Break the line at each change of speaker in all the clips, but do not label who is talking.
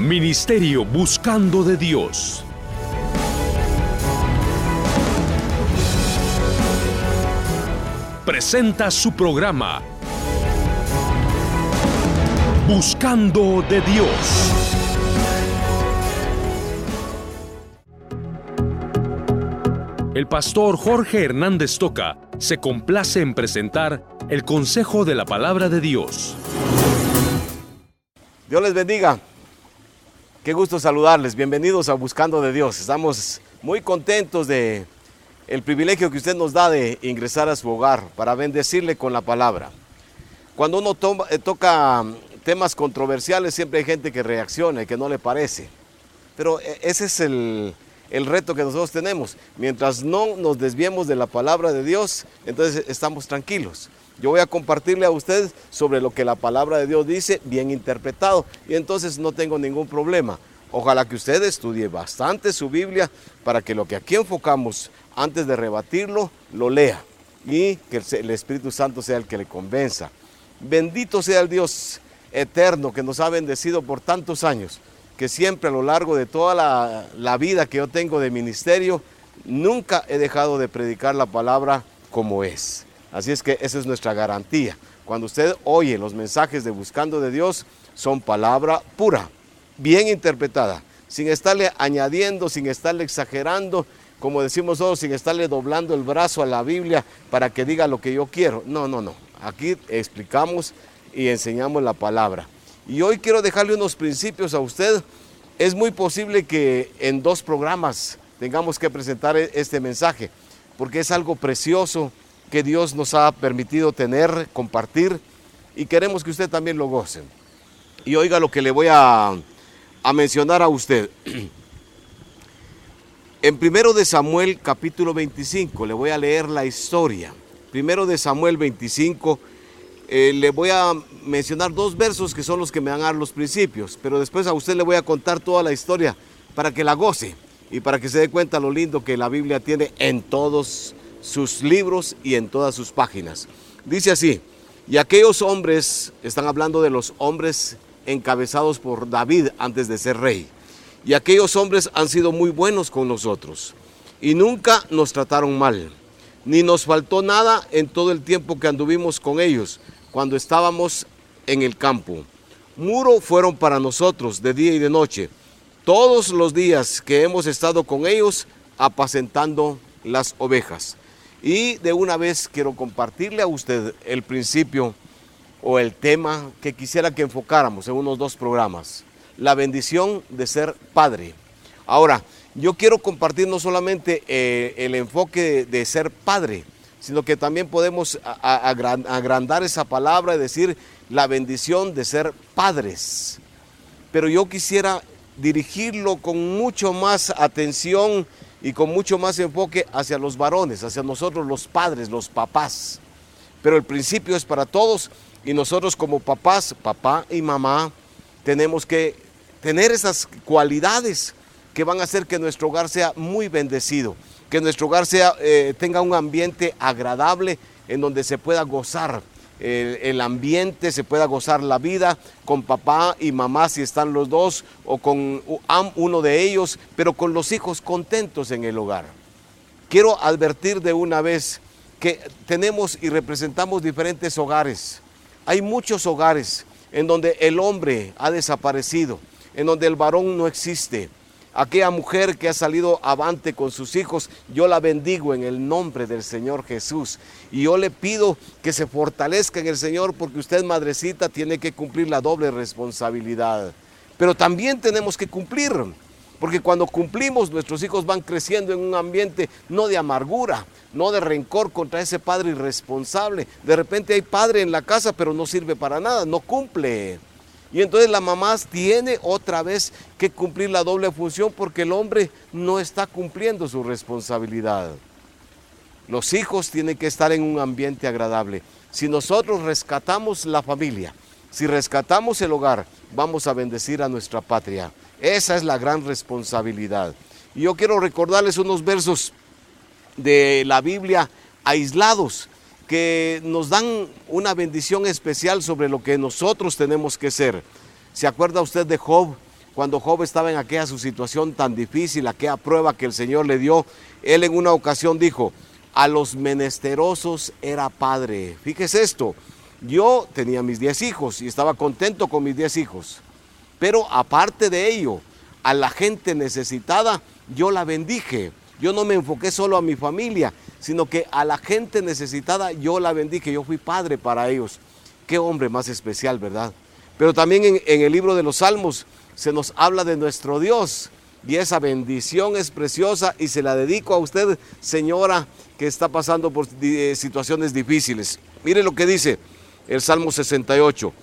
Ministerio Buscando de Dios. Presenta su programa Buscando de Dios. El pastor Jorge Hernández Toca se complace en presentar el consejo de la palabra de Dios.
Dios les bendiga. Qué gusto saludarles. Bienvenidos a Buscando de Dios. Estamos muy contentos de el privilegio que usted nos da de ingresar a su hogar para bendecirle con la palabra. Cuando uno toca temas controversiales, siempre hay gente que reacciona y que no le parece. Pero ese es el reto que nosotros tenemos. Mientras no nos desviemos de la palabra de Dios, entonces estamos tranquilos. Yo voy a compartirle a usted sobre lo que la palabra de Dios dice, bien interpretado, y entonces no tengo ningún problema. Ojalá que usted estudie bastante su Biblia para que lo que aquí enfocamos, antes de rebatirlo, lo lea y que el Espíritu Santo sea el que le convenza. Bendito sea el Dios eterno que nos ha bendecido por tantos años, que siempre a lo largo de toda la vida que yo tengo de ministerio, nunca he dejado de predicar la palabra como es. Así es que esa es nuestra garantía. Cuando usted oye los mensajes de Buscando de Dios, son palabra pura, bien interpretada, sin estarle añadiendo, sin estarle exagerando, como decimos todos, sin estarle doblando el brazo a la Biblia para que diga lo que yo quiero. No. Aquí explicamos y enseñamos la palabra. Y hoy quiero dejarle unos principios a usted. Es muy posible que en 2 programas tengamos que presentar este mensaje, porque es algo precioso que Dios nos ha permitido tener, compartir, y queremos que usted también lo goce. Y oiga lo que le voy a mencionar a usted. En 1 de Samuel capítulo 25, le voy a leer la historia. 1 de Samuel 25, le voy a mencionar 2 versos que son los que me van a dar los principios, pero después a usted le voy a contar toda la historia para que la goce y para que se dé cuenta lo lindo que la Biblia tiene en todos sus libros y en todas sus páginas. Dice así: y aquellos hombres, están hablando de los hombres encabezados por David antes de ser rey, y aquellos hombres han sido muy buenos con nosotros y nunca nos trataron mal, ni nos faltó nada en todo el tiempo que anduvimos con ellos cuando estábamos en el campo. Muro fueron para nosotros de día y de noche, todos los días que hemos estado con ellos apacentando las ovejas. Y de una vez quiero compartirle a usted el principio o el tema que quisiera que enfocáramos en unos 2 programas. La bendición de ser padre. Ahora, yo quiero compartir no solamente el enfoque de ser padre, sino que también podemos agrandar esa palabra y decir la bendición de ser padres. Pero yo quisiera dirigirlo con mucho más atención y con mucho más enfoque hacia los varones, hacia nosotros los padres, los papás. Pero el principio es para todos y nosotros como papás, papá y mamá, tenemos que tener esas cualidades que van a hacer que nuestro hogar sea muy bendecido, que nuestro hogar tenga un ambiente agradable en donde se pueda gozar el ambiente, se pueda gozar la vida con papá y mamá si están los dos, o con uno de ellos, pero con los hijos contentos en el hogar. Quiero advertir de una vez que tenemos y representamos diferentes hogares. Hay muchos hogares en donde el hombre ha desaparecido, en donde el varón no existe. Aquella mujer que ha salido avante con sus hijos, yo la bendigo en el nombre del Señor Jesús. Y yo le pido que se fortalezca en el Señor, porque usted, madrecita, tiene que cumplir la doble responsabilidad. Pero también tenemos que cumplir, porque cuando cumplimos, nuestros hijos van creciendo en un ambiente no de amargura, no de rencor contra ese padre irresponsable. De repente hay padre en la casa, pero no sirve para nada, no cumple. Y entonces la mamá tiene otra vez que cumplir la doble función, porque el hombre no está cumpliendo su responsabilidad. Los hijos tienen que estar en un ambiente agradable. Si nosotros rescatamos la familia, si rescatamos el hogar, vamos a bendecir a nuestra patria. Esa es la gran responsabilidad. Y yo quiero recordarles unos versos de la Biblia aislados, que nos dan una bendición especial sobre lo que nosotros tenemos que ser. ¿Se acuerda usted de Job? cuando Job estaba en aquella su situación tan difícil, aquella prueba que el Señor le dio, él en una ocasión dijo, a los menesterosos era padre. Fíjese esto, yo tenía mis 10 hijos y estaba contento con mis 10 hijos, pero aparte de ello, a la gente necesitada yo la bendije. Yo no me enfoqué solo a mi familia, sino que a la gente necesitada yo la bendije, yo fui padre para ellos. Qué hombre más especial, ¿verdad? Pero también en el libro de los Salmos se nos habla de nuestro Dios, y esa bendición es preciosa y se la dedico a usted, señora, que está pasando por situaciones difíciles. Mire lo que dice el Salmo 68,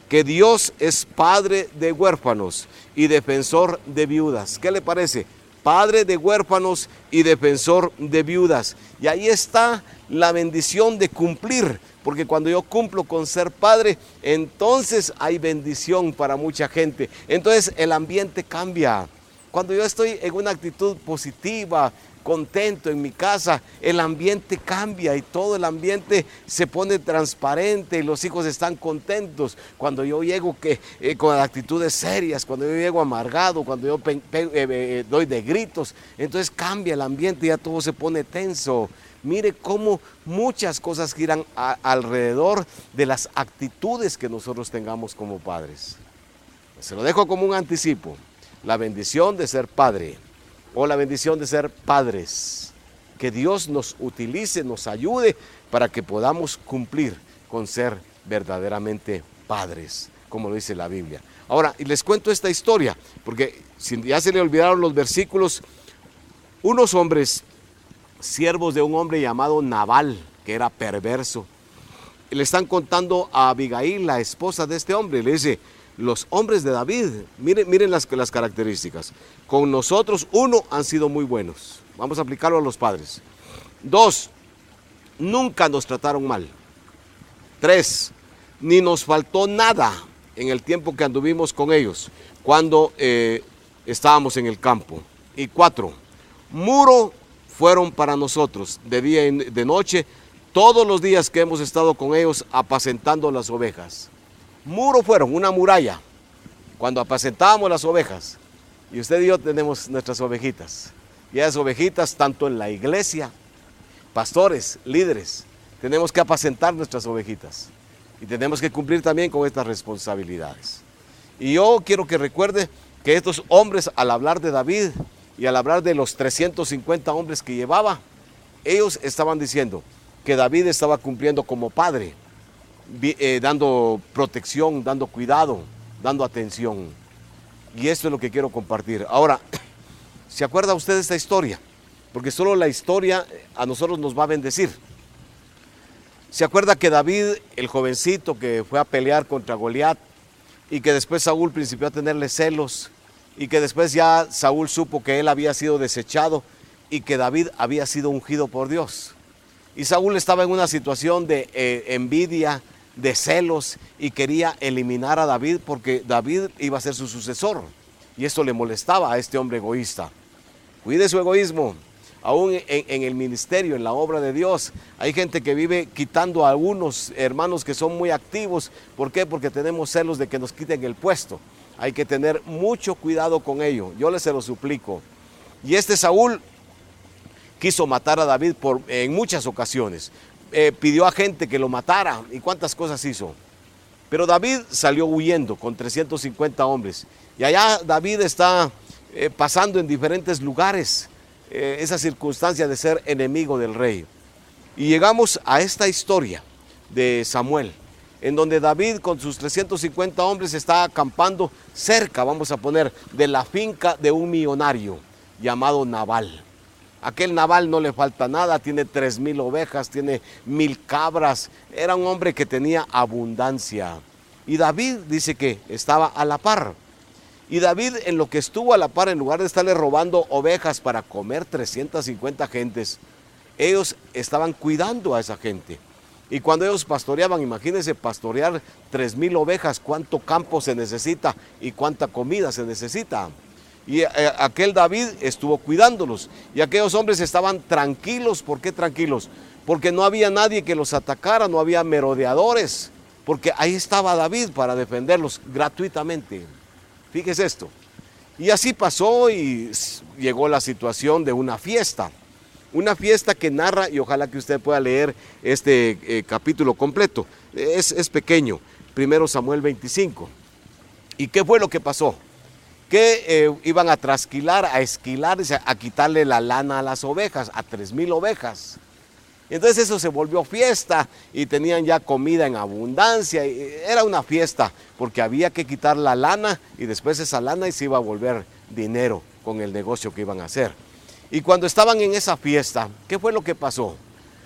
que Dios es padre de huérfanos y defensor de viudas. ¿Qué le parece? Padre de huérfanos y defensor de viudas. Y ahí está la bendición de cumplir, porque cuando yo cumplo con ser padre, entonces hay bendición para mucha gente. Entonces el ambiente cambia. Cuando yo estoy en una actitud positiva, contento en mi casa, el ambiente cambia y todo el ambiente se pone transparente y los hijos están contentos. Cuando yo llego con actitudes serias, cuando yo llego amargado, cuando yo doy de gritos, entonces cambia el ambiente y ya todo se pone tenso. Mire cómo muchas cosas giran alrededor de las actitudes que nosotros tengamos como padres. Se lo dejo como un anticipo, la bendición de ser padre. O la bendición de ser padres. Que Dios nos utilice, nos ayude para que podamos cumplir con ser verdaderamente padres, como lo dice la Biblia. Ahora, y les cuento esta historia, porque si ya se le olvidaron los versículos, unos hombres, siervos de un hombre llamado Nabal, que era perverso, le están contando a Abigail, la esposa de este hombre, le dice, los hombres de David, miren las características. Con nosotros, 1, han sido muy buenos. Vamos a aplicarlo a los padres. 2, nunca nos trataron mal. 3, ni nos faltó nada en el tiempo que anduvimos con ellos, cuando estábamos en el campo. Y 4, muro fueron para nosotros, de día y de noche, todos los días que hemos estado con ellos apacentando las ovejas. Muro fueron, una muralla, cuando apacentábamos las ovejas. Y usted y yo tenemos nuestras ovejitas. Y esas ovejitas, tanto en la iglesia, pastores, líderes, tenemos que apacentar nuestras ovejitas. Y tenemos que cumplir también con estas responsabilidades. Y yo quiero que recuerde que estos hombres, al hablar de David y al hablar de los 350 hombres que llevaba, ellos estaban diciendo que David estaba cumpliendo como padre, dando protección, dando cuidado, dando atención. Y esto es lo que quiero compartir. Ahora, ¿se acuerda usted de esta historia? Porque solo la historia a nosotros nos va a bendecir. ¿Se acuerda que David, el jovencito que fue a pelear contra Goliat, y que después Saúl principió a tenerle celos, y que después ya Saúl supo que él había sido desechado y que David había sido ungido por Dios? Y Saúl estaba en una situación de envidia, de celos, y quería eliminar a David porque David iba a ser su sucesor. Y esto le molestaba a este hombre egoísta. Cuide su egoísmo. Aún en el ministerio, en la obra de Dios, hay gente que vive quitando a algunos hermanos que son muy activos. ¿Por qué? Porque tenemos celos de que nos quiten el puesto. Hay que tener mucho cuidado con ello. Yo se lo suplico. Y este Saúl quiso matar a David en muchas ocasiones. Pidió a gente que lo matara y cuántas cosas hizo. Pero David salió huyendo con 350 hombres. Y allá David está pasando en diferentes lugares esa circunstancia de ser enemigo del rey. Y llegamos a esta historia de Samuel, en donde David con sus 350 hombres está acampando cerca, vamos a poner, de la finca de un millonario llamado Nabal. Aquel Nabal no le falta nada, tiene 3,000 ovejas, tiene 1,000 cabras. Era un hombre que tenía abundancia. Y David dice que estaba a la par. Y David, en lo que estuvo a la par, en lugar de estarle robando ovejas para comer 350 gentes, ellos estaban cuidando a esa gente. Y cuando ellos pastoreaban, imagínense pastorear 3,000 ovejas, cuánto campo se necesita y cuánta comida se necesita. Y aquel David estuvo cuidándolos. Y aquellos hombres estaban tranquilos. ¿Por qué tranquilos? Porque no había nadie que los atacara, no había merodeadores. Porque ahí estaba David para defenderlos gratuitamente. Fíjese esto. Y así pasó y llegó la situación de una fiesta que narra, y ojalá que usted pueda leer este capítulo completo, es pequeño, 1 Samuel 25. ¿Y qué fue lo que pasó? Que iban a trasquilar, a esquilar, a quitarle la lana a las ovejas, a 3,000 ovejas. Entonces eso se volvió fiesta y tenían ya comida en abundancia. Era una fiesta porque había que quitar la lana y después esa lana y se iba a volver dinero con el negocio que iban a hacer. Y cuando estaban en esa fiesta, ¿qué fue lo que pasó?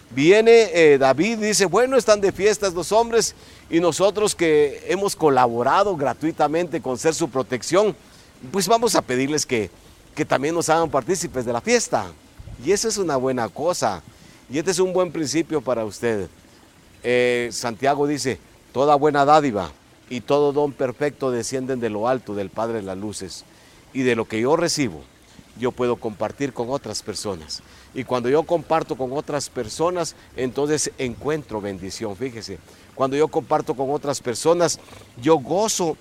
Viene David y dice, bueno, están de fiestas los hombres y nosotros que hemos colaborado gratuitamente con ser su protección, pues vamos a pedirles que también nos hagan partícipes de la fiesta. Y eso es una buena cosa. Y este es un buen principio para usted. Santiago dice, toda buena dádiva y todo don perfecto descienden de lo alto del Padre de las luces. Y de lo que yo recibo, yo puedo compartir con otras personas. Y cuando yo comparto con otras personas, entonces encuentro bendición. Fíjese, cuando yo comparto con otras personas, yo gozo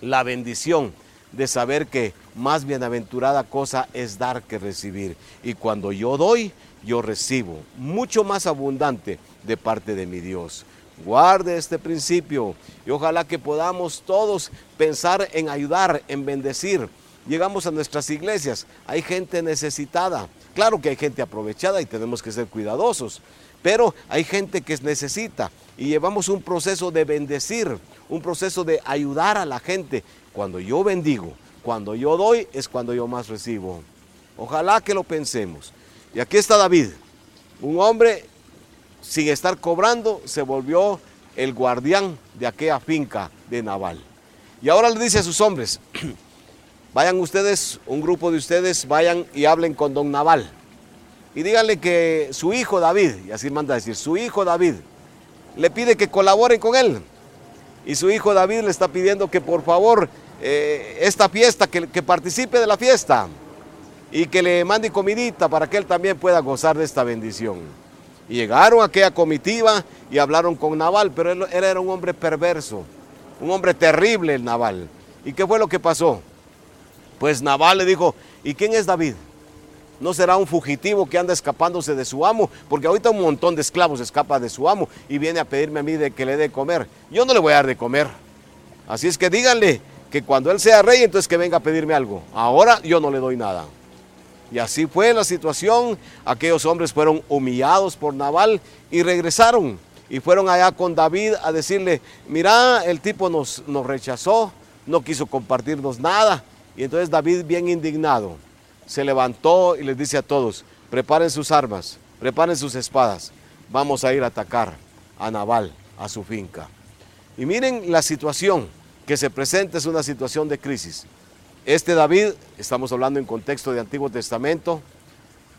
la bendición de saber que más bienaventurada cosa es dar que recibir. Y cuando yo doy, yo recibo mucho más abundante de parte de mi Dios. Guarde este principio y ojalá que podamos todos pensar en ayudar, en bendecir. Llegamos a nuestras iglesias, hay gente necesitada. Claro que hay gente aprovechada y tenemos que ser cuidadosos, pero hay gente que necesita y llevamos un proceso de bendecir, un proceso de ayudar a la gente. Cuando yo bendigo, cuando yo doy, es cuando yo más recibo. Ojalá que lo pensemos. Y aquí está David, un hombre sin estar cobrando, se volvió el guardián de aquella finca de Nabal. Y ahora le dice a sus hombres, vayan ustedes, un grupo de ustedes, vayan y hablen con don Nabal. Y díganle que su hijo David, y así manda a decir, su hijo David, le pide que colaboren con él. Y su hijo David le está pidiendo que por favor, esta fiesta, que participe de la fiesta. Y que le mande comidita para que él también pueda gozar de esta bendición. Y llegaron a aquella comitiva y hablaron con Nabal, pero él era un hombre perverso, un hombre terrible el Nabal. ¿Y qué fue lo que pasó? Pues Nabal le dijo, ¿y quién es David? ¿No será un fugitivo que anda escapándose de su amo? Porque ahorita un montón de esclavos escapa de su amo y viene a pedirme a mí de que le dé comer. Yo no le voy a dar de comer. Así es que díganle que cuando él sea rey, entonces que venga a pedirme algo. Ahora yo no le doy nada. Y así fue la situación. Aquellos hombres fueron humillados por Nabal y regresaron. Y fueron allá con David a decirle, mira, el tipo nos rechazó, no quiso compartirnos nada. Y entonces David, bien indignado, se levantó y les dice a todos, preparen sus armas, preparen sus espadas, vamos a ir a atacar a Nabal, a su finca. Y miren la situación que se presenta, es una situación de crisis. Este David, estamos hablando en contexto de Antiguo Testamento,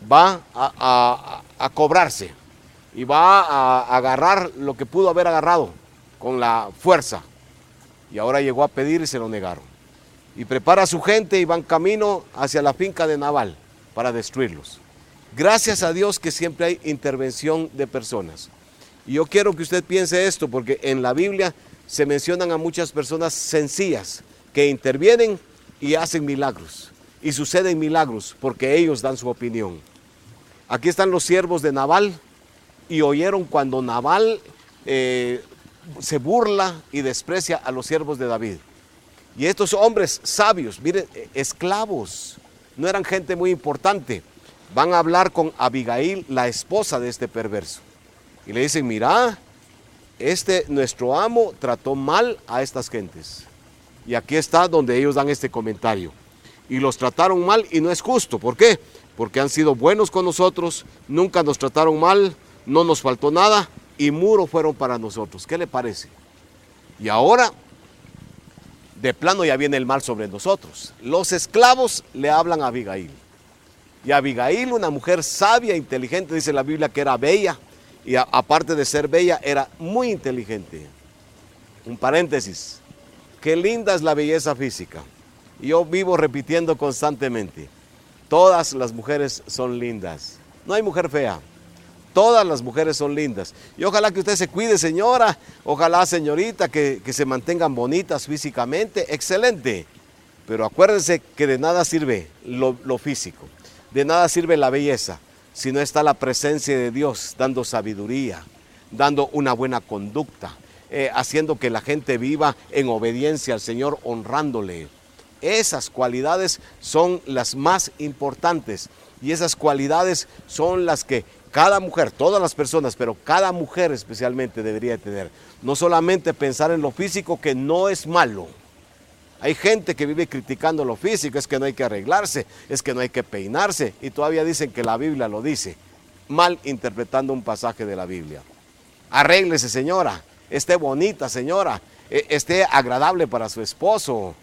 va a cobrarse y va a agarrar lo que pudo haber agarrado con la fuerza. Y ahora llegó a pedir y se lo negaron. Y prepara a su gente y van camino hacia la finca de Nabal para destruirlos. Gracias a Dios que siempre hay intervención de personas. Y yo quiero que usted piense esto, porque en la Biblia se mencionan a muchas personas sencillas que intervienen y hacen milagros. Y suceden milagros porque ellos dan su opinión. Aquí están los siervos de Nabal y oyeron cuando Nabal se burla y desprecia a los siervos de David. Y estos hombres sabios, miren, esclavos, no eran gente muy importante, van a hablar con Abigail, la esposa de este perverso. Y le dicen, mira, nuestro amo trató mal a estas gentes. Y aquí está donde ellos dan este comentario. Y los trataron mal y no es justo. ¿Por qué? Porque han sido buenos con nosotros, nunca nos trataron mal, no nos faltó nada y muro fueron para nosotros. ¿Qué le parece? Y ahora, de plano ya viene el mal sobre nosotros. Los esclavos le hablan a Abigail. Y Abigail, una mujer sabia, inteligente, dice la Biblia que era bella. Y aparte de ser bella, era muy inteligente. Un paréntesis. Qué linda es la belleza física. Y yo vivo repitiendo constantemente. Todas las mujeres son lindas. No hay mujer fea. Todas las mujeres son lindas. Y ojalá que usted se cuide, señora. Ojalá, señorita, que se mantengan bonitas físicamente. Excelente. Pero acuérdense que de nada sirve lo físico, de nada sirve la belleza, si no está la presencia de Dios dando sabiduría, dando una buena conducta, haciendo que la gente viva en obediencia al Señor, honrándole. Esas cualidades son las más importantes y esas cualidades son las que cada mujer, todas las personas, pero cada mujer especialmente debería tener. No solamente pensar en lo físico, que no es malo. Hay gente que vive criticando lo físico, es que no hay que arreglarse, es que no hay que peinarse, y todavía dicen que la Biblia lo dice, mal interpretando un pasaje de la Biblia. Arréglese, señora, esté bonita, señora, esté agradable para su esposo.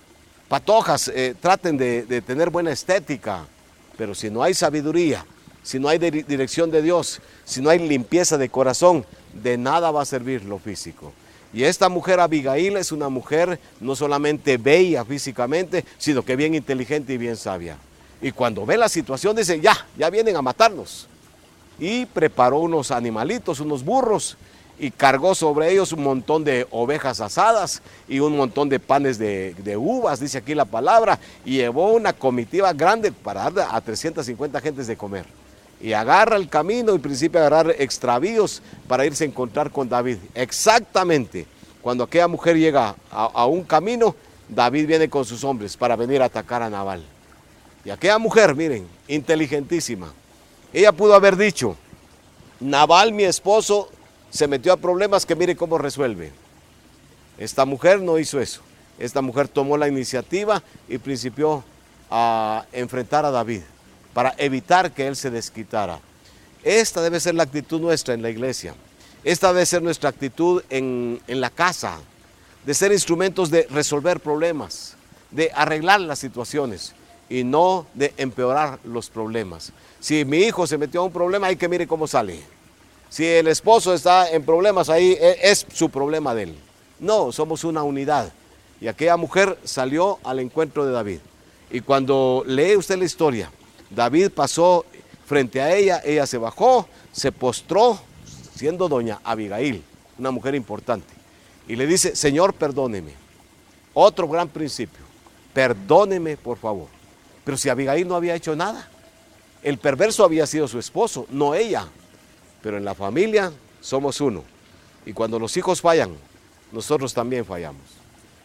Patojas, traten de tener buena estética, pero si no hay sabiduría, si no hay dirección de Dios, si no hay limpieza de corazón, de nada va a servir lo físico. Y esta mujer Abigail es una mujer no solamente bella físicamente, sino que bien inteligente y bien sabia. Y cuando ve la situación dice, ya vienen a matarnos. Y preparó unos animalitos, unos burros, y cargó sobre ellos un montón de ovejas asadas y un montón de panes de uvas, dice aquí la palabra, y llevó una comitiva grande para dar a 350 gentes de comer. Y agarra el camino y principia a agarrar extravíos para irse a encontrar con David. Exactamente, cuando aquella mujer llega a un camino, David viene con sus hombres para venir a atacar a Nabal. Y aquella mujer, miren, inteligentísima, ella pudo haber dicho, Nabal, mi esposo, se metió a problemas que mire cómo resuelve. Esta mujer no hizo eso. Esta mujer tomó la iniciativa y principió a enfrentar a David para evitar que él se desquitara. Esta debe ser la actitud nuestra en la iglesia. Esta debe ser nuestra actitud en la casa, de ser instrumentos de resolver problemas, de arreglar las situaciones y no de empeorar los problemas. Si mi hijo se metió a un problema, hay que mire cómo sale. Si el esposo está en problemas, ahí es su problema de él. No, somos una unidad. Y aquella mujer salió al encuentro de David. Y cuando lee usted la historia, David pasó frente a ella, ella se bajó, se postró, siendo doña Abigail, una mujer importante. Y le dice, Señor, perdóneme. Otro gran principio, perdóneme por favor. Pero si Abigail no había hecho nada, el perverso había sido su esposo, no ella. Pero en la familia somos uno. Y cuando los hijos fallan, nosotros también fallamos.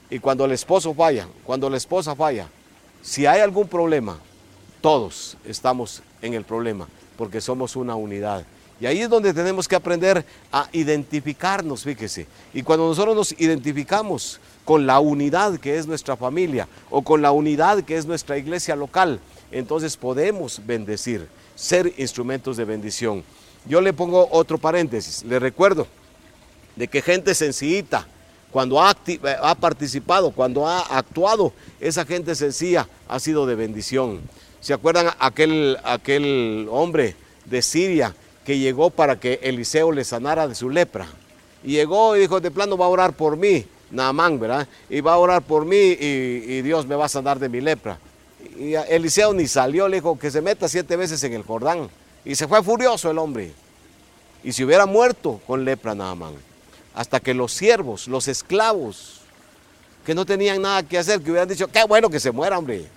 Y cuando el esposo falla, cuando la esposa falla, si hay algún problema, todos estamos en el problema, porque somos una unidad. Y ahí es donde tenemos que aprender a identificarnos, fíjese. Y cuando nosotros nos identificamos con la unidad que es nuestra familia, o con la unidad que es nuestra iglesia local, entonces podemos bendecir, ser instrumentos de bendición. Yo le pongo otro paréntesis, le recuerdo de que gente sencillita, cuando ha participado, cuando ha actuado, esa gente sencilla ha sido de bendición. ¿Se acuerdan aquel hombre de Siria que llegó para que Eliseo le sanara de su lepra? Y llegó y dijo, de plano va a orar por mí, Naamán, ¿verdad? Y va a orar por mí y Dios me va a sanar de mi lepra. Y Eliseo ni salió, le dijo que se meta 7 veces en el Jordán. Y se fue furioso el hombre. Y si hubiera muerto con lepra Naamán. Hasta que los siervos, los esclavos, que no tenían nada que hacer, que hubieran dicho, qué bueno que se muera, hombre.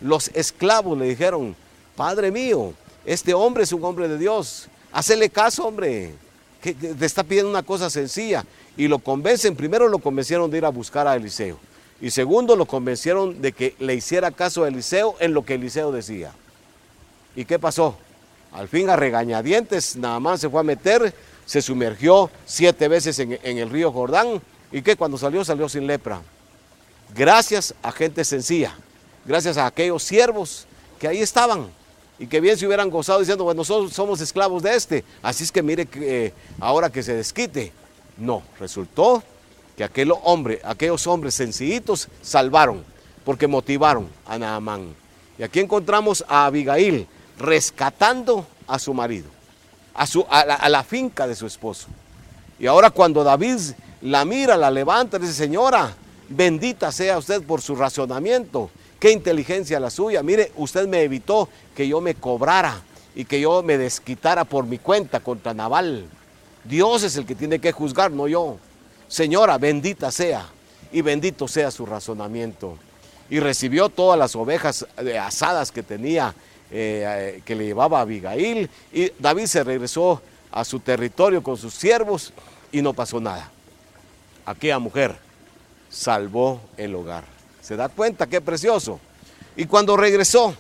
Los esclavos le dijeron, Padre mío, este hombre es un hombre de Dios. Hacele caso, hombre, que te está pidiendo una cosa sencilla. Y lo convencen, primero lo convencieron de ir a buscar a Eliseo. Y segundo, lo convencieron de que le hiciera caso a Eliseo en lo que Eliseo decía. ¿Y qué pasó? Al fin, a regañadientes, Naamán se fue a meter, se sumergió 7 veces en el río Jordán. ¿Y qué? Cuando salió sin lepra. Gracias a gente sencilla, gracias a aquellos siervos que ahí estaban y que bien se hubieran gozado diciendo, bueno, nosotros somos esclavos de este, así es que mire que ahora que se desquite. No, resultó que aquellos hombres sencillitos salvaron, porque motivaron a Naamán. Y aquí encontramos a Abigail rescatando a su marido, a la finca de su esposo. Y ahora cuando David la mira, la levanta, dice, señora, bendita sea usted por su razonamiento, qué inteligencia la suya. Mire, usted me evitó que yo me cobrara y que yo me desquitara por mi cuenta contra Nabal. Dios es el que tiene que juzgar, no yo. Señora, bendita sea y bendito sea su razonamiento. y recibió todas las ovejas asadas que tenía, que le llevaba Abigail, y David se regresó a su territorio con sus siervos y no pasó nada. Aquella mujer salvó el hogar. ¿Se da cuenta? ¡Qué precioso! Y cuando regresó,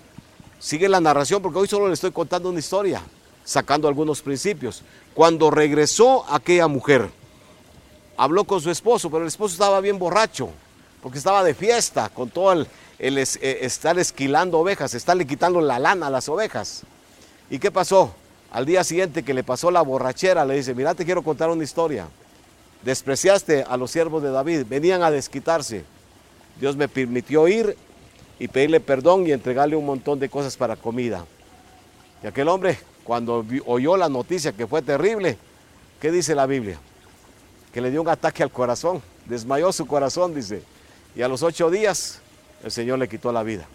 sigue la narración, porque hoy solo le estoy contando una historia, sacando algunos principios. Cuando regresó aquella mujer, habló con su esposo, pero el esposo estaba bien borracho, porque estaba de fiesta, con todo el estar esquilando ovejas, estarle quitando la lana a las ovejas. ¿Y qué pasó? Al día siguiente que le pasó la borrachera, le dice: mira, te quiero contar una historia. Despreciaste a los siervos de David, venían a desquitarse. Dios me permitió ir y pedirle perdón y entregarle un montón de cosas para comida. Y aquel hombre, cuando oyó la noticia, que fue terrible, ¿qué dice la Biblia? Que le dio un ataque al corazón, desmayó su corazón, dice. Y a los 8 días el Señor le quitó la vida.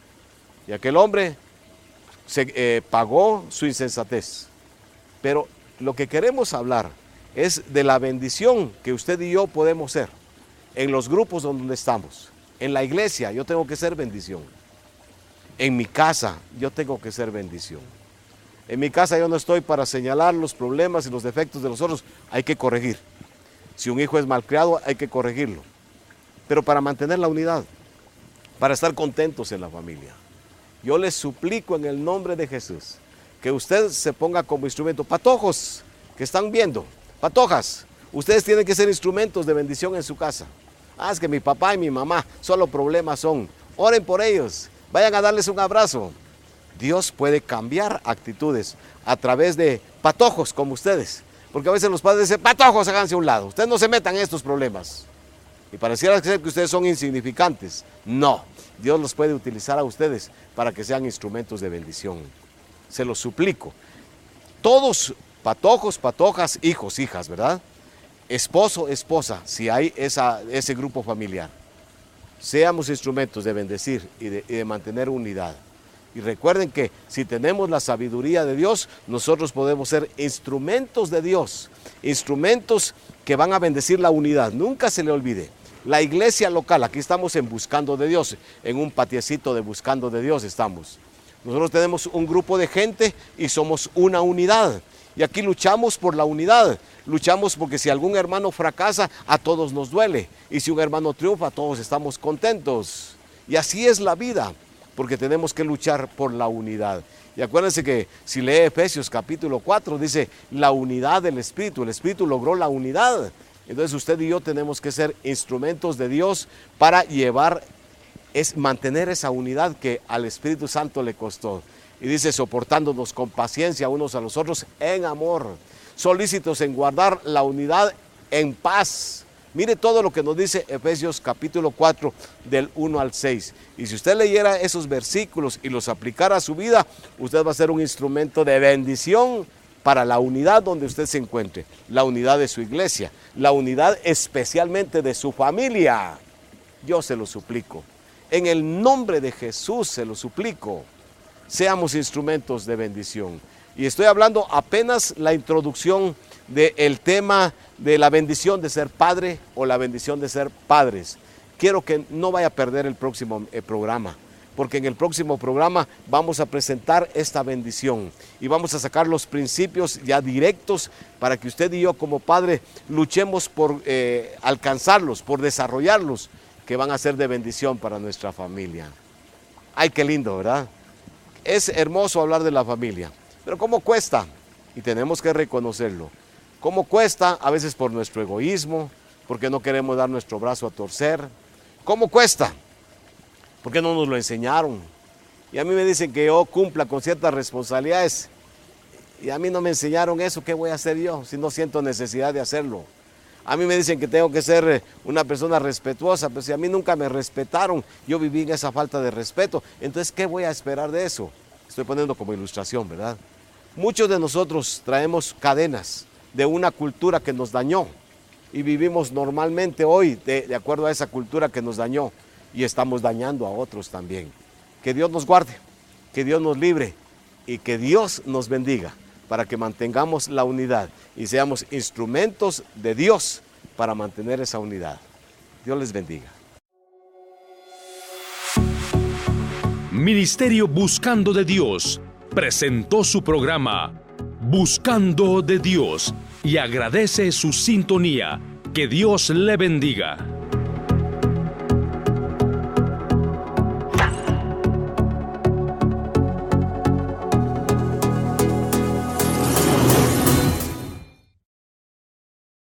Y aquel hombre pagó su insensatez. Pero lo que queremos hablar es de la bendición que usted y yo podemos ser en los grupos donde estamos. En la iglesia yo tengo que ser bendición. En mi casa yo tengo que ser bendición. En mi casa yo no estoy para señalar los problemas y los defectos de los otros, hay que corregir. Si un hijo es malcriado, hay que corregirlo. Pero para mantener la unidad, para estar contentos en la familia, yo les suplico en el nombre de Jesús que usted se ponga como instrumento. Patojos que están viendo, patojas, ustedes tienen que ser instrumentos de bendición en su casa. Es que mi papá y mi mamá solo problemas son. Oren por ellos, vayan a darles un abrazo. Dios puede cambiar actitudes a través de patojos como ustedes. Porque a veces los padres dicen: patojos, háganse a un lado, ustedes no se metan en estos problemas. Y pareciera ser que ustedes son insignificantes. No, Dios los puede utilizar a ustedes para que sean instrumentos de bendición. Se los suplico. Todos, patojos, patojas, hijos, hijas, ¿verdad? Esposo, esposa, si hay ese grupo familiar. Seamos instrumentos de bendecir y de mantener unidad. Y recuerden que si tenemos la sabiduría de Dios, nosotros podemos ser instrumentos de Dios, instrumentos que van a bendecir la unidad. Nunca se le olvide, la iglesia local, aquí estamos en Buscando de Dios, en un patiecito de Buscando de Dios estamos. Nosotros tenemos un grupo de gente y somos una unidad. Y aquí luchamos por la unidad, luchamos porque si algún hermano fracasa, a todos nos duele. Y si un hermano triunfa, todos estamos contentos. Y así es la vida, porque tenemos que luchar por la unidad. Y acuérdense que si lee Efesios capítulo 4, dice la unidad del Espíritu. El Espíritu logró la unidad. Entonces usted y yo tenemos que ser instrumentos de Dios para mantener esa unidad que al Espíritu Santo le costó. Y dice: soportándonos con paciencia unos a los otros en amor, solícitos en guardar la unidad en paz. Mire todo lo que nos dice Efesios capítulo 4 del 1 al 6. Y si usted leyera esos versículos y los aplicara a su vida, usted va a ser un instrumento de bendición para la unidad donde usted se encuentre. La unidad de su iglesia, la unidad especialmente de su familia. Yo se lo suplico. En el nombre de Jesús se lo suplico. Seamos instrumentos de bendición. Y estoy hablando apenas la introducción del tema de la bendición de ser padre o la bendición de ser padres. Quiero que no vaya a perder el próximo programa, porque en el próximo programa vamos a presentar esta bendición y vamos a sacar los principios ya directos para que usted y yo como padre luchemos por alcanzarlos, por desarrollarlos, que van a ser de bendición para nuestra familia. Ay, qué lindo, ¿verdad? Es hermoso hablar de la familia, pero ¿cómo cuesta? Y tenemos que reconocerlo. ¿Cómo cuesta? A veces por nuestro egoísmo, porque no queremos dar nuestro brazo a torcer. ¿Cómo cuesta? Porque no nos lo enseñaron. Y a mí me dicen que yo cumpla con ciertas responsabilidades. Y a mí no me enseñaron eso. ¿Qué voy a hacer yo si no siento necesidad de hacerlo? A mí me dicen que tengo que ser una persona respetuosa, pero si a mí nunca me respetaron, yo viví en esa falta de respeto. Entonces, ¿qué voy a esperar de eso? Estoy poniendo como ilustración, ¿verdad? Muchos de nosotros traemos cadenas de una cultura que nos dañó y vivimos normalmente hoy de acuerdo a esa cultura que nos dañó y estamos dañando a otros también. Que Dios nos guarde, que Dios nos libre y que Dios nos bendiga para que mantengamos la unidad y seamos instrumentos de Dios para mantener esa unidad. Dios les bendiga.
Ministerio Buscando de Dios presentó su programa Buscando de Dios y agradece su sintonía. Que Dios le bendiga.